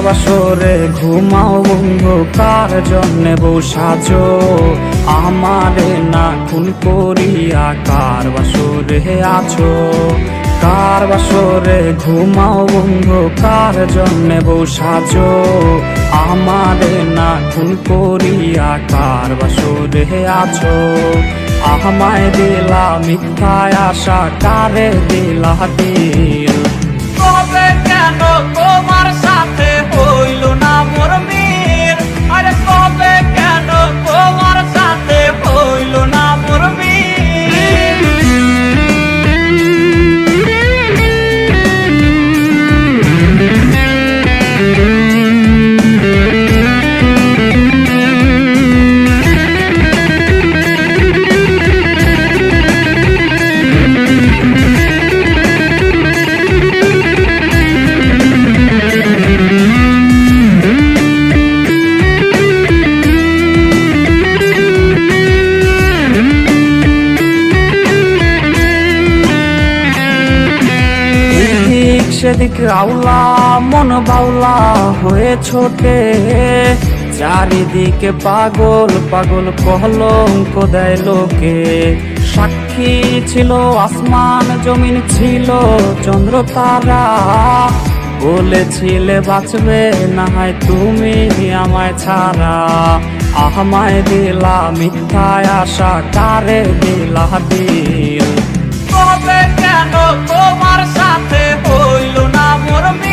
বাসরে ঘুমাও বন্ধু, কার জন্যে বউ সাজো আমারে না খুন করিয়া? কার বাসরে আছো? কার বাসরে ঘুমাও বন্ধু, কার জন্যে বউ সাজো আমারে না খুন করিয়া? কার বাসরে আছো? আমায় দিলা মিথ্যায় আশা, কারে দিলা দিল? কবে কেন তোমার সাথে হইল না মোর মিল? আরে কবে কেন তোমার সাথে হইল না মোর সেদিক রাউলা মন বাউলা হয়ে ছোটে, চারিদিকে পাগল পাগল কলঙ্ক দেয় লোকে। সাক্ষী ছিল আসমান জমিন, ছিল চন্দ্র তারা, বলেছিলে বাঁচবে না হয় তুমি আমায় ছাড়া। আমায় দিলা মিথ্যায় আশা, কারে দিলা দিল? কবে কেন তোমার সাথে হইল না মোর মিল?